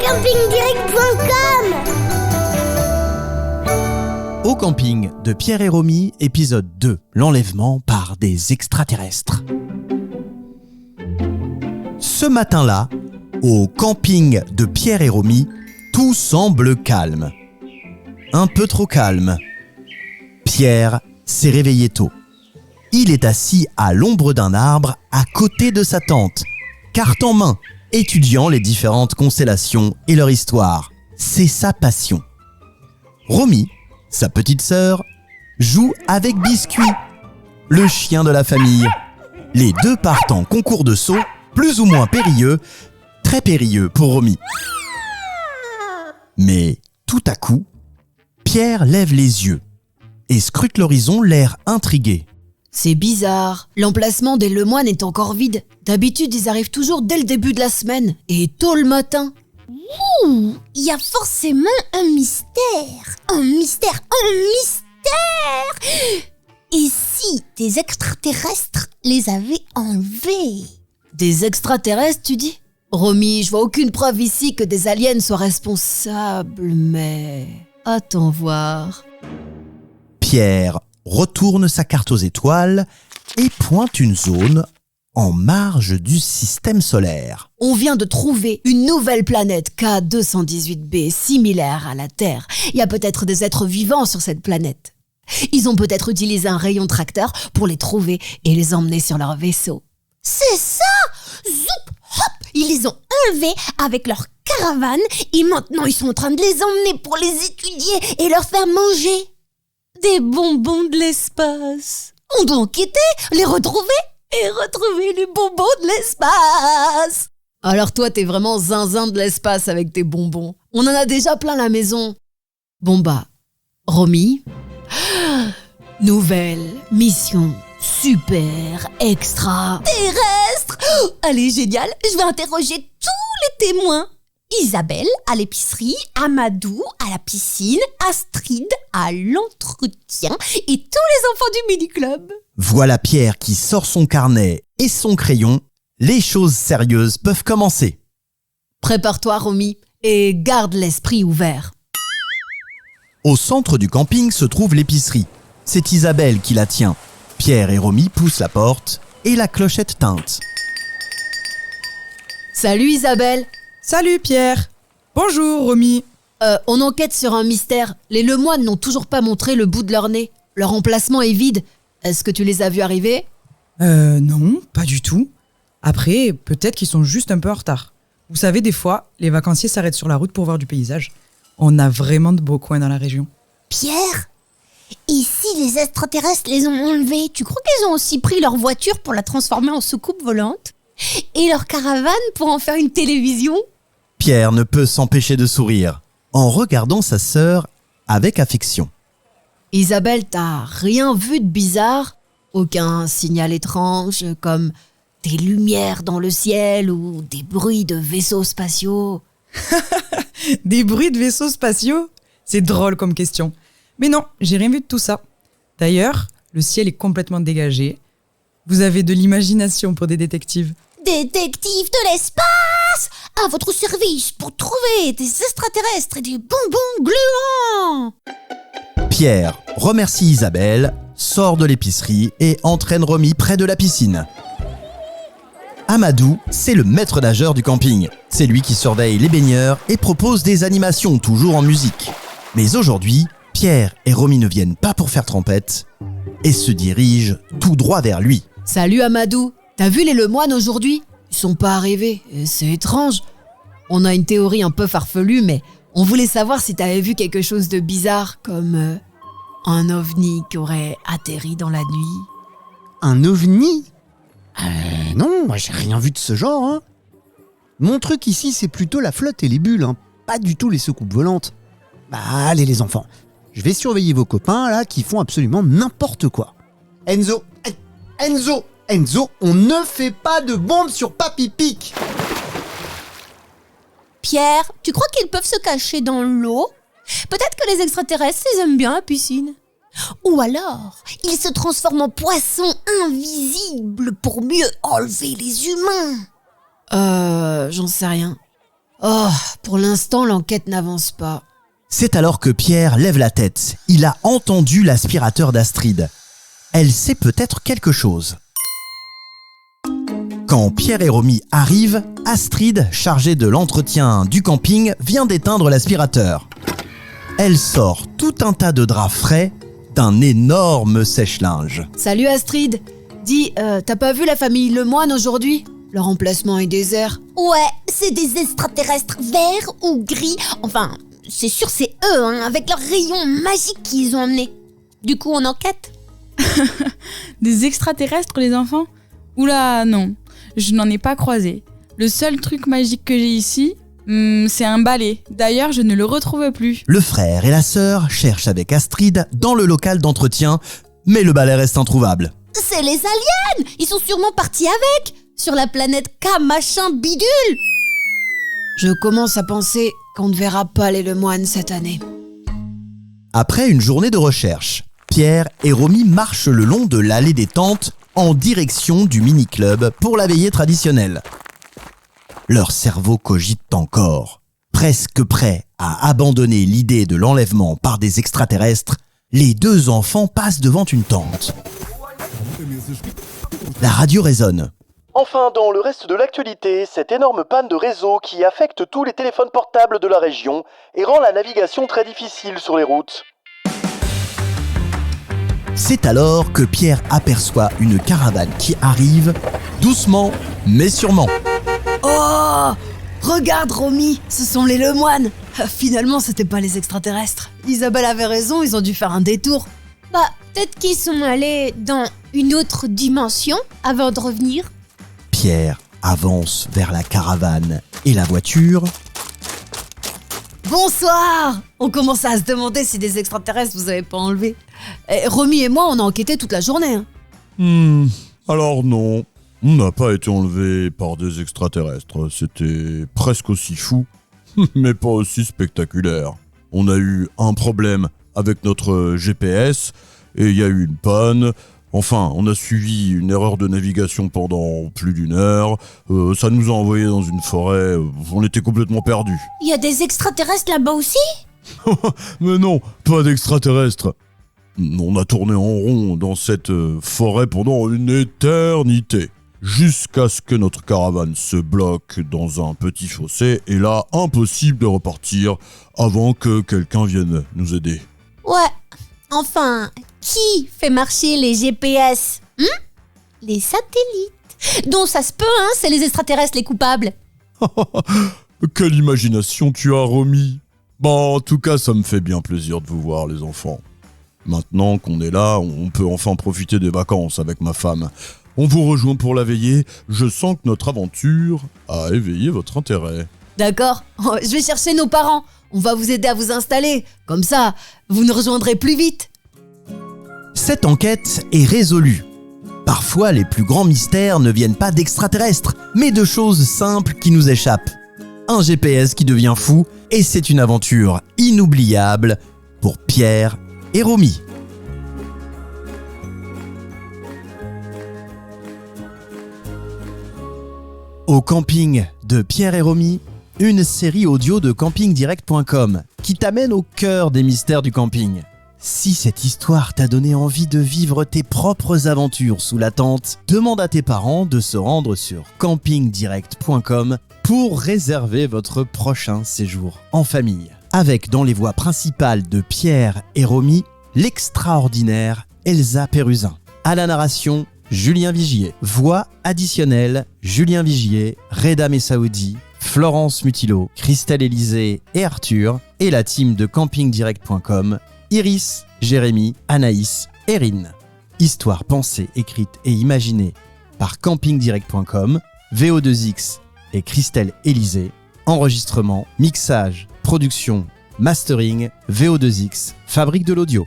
campingdirect.com. Au camping de Pierre et Romy, épisode 2, l'enlèvement par des extraterrestres. Ce matin-là, au camping de Pierre et Romy, tout semble calme. Un peu trop calme. Pierre s'est réveillé tôt. Il est assis à l'ombre d'un arbre à côté de sa tante, carte en main, étudiant les différentes constellations et leur histoire. C'est sa passion. Romy, sa petite sœur, joue avec Biscuit, le chien de la famille. Les deux partent en concours de saut, plus ou moins périlleux, très périlleux pour Romy. Mais tout à coup, Pierre lève les yeux et scrute l'horizon, l'air intrigué. C'est bizarre, l'emplacement des Lemoines est encore vide. D'habitude, ils arrivent toujours dès le début de la semaine et tôt le matin. Ouh, il y a forcément un mystère. Un mystère. Et si des extraterrestres les avaient enlevés? Des extraterrestres, tu dis ? Romy, je vois aucune preuve ici que des aliens soient responsables, mais... Attends voir. Pierre retourne sa carte aux étoiles et pointe une zone en marge du système solaire. On vient de trouver une nouvelle planète K218b, similaire à la Terre. Il y a peut-être des êtres vivants sur cette planète. Ils ont peut-être utilisé un rayon tracteur pour les trouver et les emmener sur leur vaisseau. C'est ça! Zoup, hop! Ils les ont enlevés avec leur caravane et maintenant ils sont en train de les emmener pour les étudier et leur faire manger. Des bonbons de l'espace. On doit enquêter, les retrouver et retrouver les bonbons de l'espace. Alors toi, t'es vraiment zinzin de l'espace avec tes bonbons. On en a déjà plein à la maison. Bon bah, Romy, nouvelle mission super extra. Terrestre! Allez, génial, je vais interroger tous les témoins. Isabelle à l'épicerie, Amadou à la piscine, Astrid à l'entretien et tous les enfants du mini-club. Voilà Pierre qui sort son carnet et son crayon. Les choses sérieuses peuvent commencer. Prépare-toi, Romy, et garde l'esprit ouvert. Au centre du camping se trouve l'épicerie. C'est Isabelle qui la tient. Pierre et Romy poussent la porte et la clochette tinte. Salut Isabelle. Salut Pierre. Bonjour Romy. On enquête sur un mystère. Les Lemoines n'ont toujours pas montré le bout de leur nez. Leur emplacement est vide. Est-ce que tu les as vus arriver ? Non, pas du tout. Après, peut-être qu'ils sont juste un peu en retard. Vous savez, des fois, les vacanciers s'arrêtent sur la route pour voir du paysage. On a vraiment de beaux coins dans la région. Pierre, et si les extraterrestres les ont enlevés, tu crois qu'ils ont aussi pris leur voiture pour la transformer en soucoupe volante ? Et leur caravane pour en faire une télévision ? Pierre ne peut s'empêcher de sourire en regardant sa sœur avec affection. Isabelle, t'as rien vu de bizarre ? Aucun signal étrange comme des lumières dans le ciel ou des bruits de vaisseaux spatiaux ? Des bruits de vaisseaux spatiaux ? C'est drôle comme question. Mais non, j'ai rien vu de tout ça. D'ailleurs, le ciel est complètement dégagé. Vous avez de l'imagination pour des détectives. Détectives de l'espace, à votre service pour trouver des extraterrestres et des bonbons gluants. Pierre remercie Isabelle, sort de l'épicerie et entraîne Romy près de la piscine. Amadou, c'est le maître nageur du camping. C'est lui qui surveille les baigneurs et propose des animations toujours en musique. Mais aujourd'hui, Pierre et Romy ne viennent pas pour faire trempette et se dirigent tout droit vers lui. Salut Amadou, t'as vu les Lemoines aujourd'hui ? Ils sont pas arrivés, et c'est étrange. On a une théorie un peu farfelue, mais on voulait savoir si t'avais vu quelque chose de bizarre, comme un ovni qui aurait atterri dans la nuit. Un ovni ? Non, moi j'ai rien vu de ce genre. Hein. Mon truc ici, c'est plutôt la flotte et les bulles, hein, pas du tout les soucoupes volantes. Bah allez les enfants, je vais surveiller vos copains là qui font absolument n'importe quoi. Enzo, on ne fait pas de bombes sur Papy Pig. Pierre, tu crois qu'ils peuvent se cacher dans l'eau ? Peut-être que les extraterrestres, ils aiment bien la piscine. Ou alors, ils se transforment en poissons invisibles pour mieux enlever les humains. J'en sais rien. Oh, pour l'instant, l'enquête n'avance pas. C'est alors que Pierre lève la tête. Il a entendu l'aspirateur d'Astrid. Elle sait peut-être quelque chose. Quand Pierre et Romy arrivent, Astrid, chargée de l'entretien du camping, vient d'éteindre l'aspirateur. Elle sort tout un tas de draps frais d'un énorme sèche-linge. Salut Astrid. Dis, t'as pas vu la famille Lemoine aujourd'hui ? Leur emplacement est désert. Ouais, c'est des extraterrestres verts ou gris. Enfin, c'est sûr c'est eux, hein, avec leurs rayons magiques qu'ils ont emmenés. Du coup, on enquête ? Des extraterrestres, les enfants ? Oula, non, je n'en ai pas croisé. Le seul truc magique que j'ai ici, c'est un balai. D'ailleurs, je ne le retrouve plus. Le frère et la sœur cherchent avec Astrid dans le local d'entretien, mais le balai reste introuvable. C'est les aliens ! Ils sont sûrement partis avec, sur la planète K machin bidule. Je commence à penser qu'on ne verra pas les Lemoine cette année. Après une journée de recherche, Pierre et Romy marchent le long de l'allée des tentes en direction du mini-club pour la veillée traditionnelle. Leur cerveau cogite encore. Presque prêts à abandonner l'idée de l'enlèvement par des extraterrestres, les deux enfants passent devant une tente. La radio résonne. Enfin, dans le reste de l'actualité, cette énorme panne de réseau qui affecte tous les téléphones portables de la région et rend la navigation très difficile sur les routes. C'est alors que Pierre aperçoit une caravane qui arrive, doucement mais sûrement. Oh, regarde Romy, ce sont les Lemoine. Finalement, c'était pas les extraterrestres. Isabelle avait raison, ils ont dû faire un détour. Bah, peut-être qu'ils sont allés dans une autre dimension avant de revenir. Pierre avance vers la caravane et la voiture. Bonsoir. On commence à se demander si des extraterrestres vous avez pas enlevé. Romy et moi, on a enquêté toute la journée. Alors non, on n'a pas été enlevé par des extraterrestres. C'était presque aussi fou, mais pas aussi spectaculaire. On a eu un problème avec notre GPS et il y a eu une panne. Enfin, on a suivi une erreur de navigation pendant plus d'1 heure. Ça nous a envoyés dans une forêt. On était complètement perdus. Il y a des extraterrestres là-bas aussi ? Mais non, pas d'extraterrestres. On a tourné en rond dans cette forêt pendant une éternité. Jusqu'à ce que notre caravane se bloque dans un petit fossé. Et là, impossible de repartir avant que quelqu'un vienne nous aider. Ouais, enfin, qui fait marcher les GPS ? Les satellites. Donc ça se peut, hein, c'est les extraterrestres les coupables. Quelle imagination tu as, Romy. Bon, en tout cas, ça me fait bien plaisir de vous voir, les enfants. Maintenant qu'on est là, on peut enfin profiter des vacances avec ma femme. On vous rejoint pour la veillée. Je sens que notre aventure a éveillé votre intérêt. D'accord, je vais chercher nos parents. On va vous aider à vous installer. Comme ça, vous nous rejoindrez plus vite. Cette enquête est résolue. Parfois, les plus grands mystères ne viennent pas d'extraterrestres, mais de choses simples qui nous échappent. Un GPS qui devient fou, et c'est une aventure inoubliable pour Pierre et Romy. Au camping de Pierre et Romy, une série audio de campingdirect.com qui t'amène au cœur des mystères du camping. Si cette histoire t'a donné envie de vivre tes propres aventures sous la tente, demande à tes parents de se rendre sur campingdirect.com pour réserver votre prochain séjour en famille. Avec dans les voix principales de Pierre et Romy, l'extraordinaire Elsa Pérusin. À la narration, Julien Vigier. Voix additionnelle, Julien Vigier, Reda Messaoudi, Florence Mutillo, Christelle Élysée et Arthur. Et la team de campingdirect.com, Iris, Jérémy, Anaïs, Erin. Histoire pensée, écrite et imaginée par campingdirect.com, VO2X et Christelle Élysée. Enregistrement, mixage, production, mastering, VO2X, fabrique de l'audio.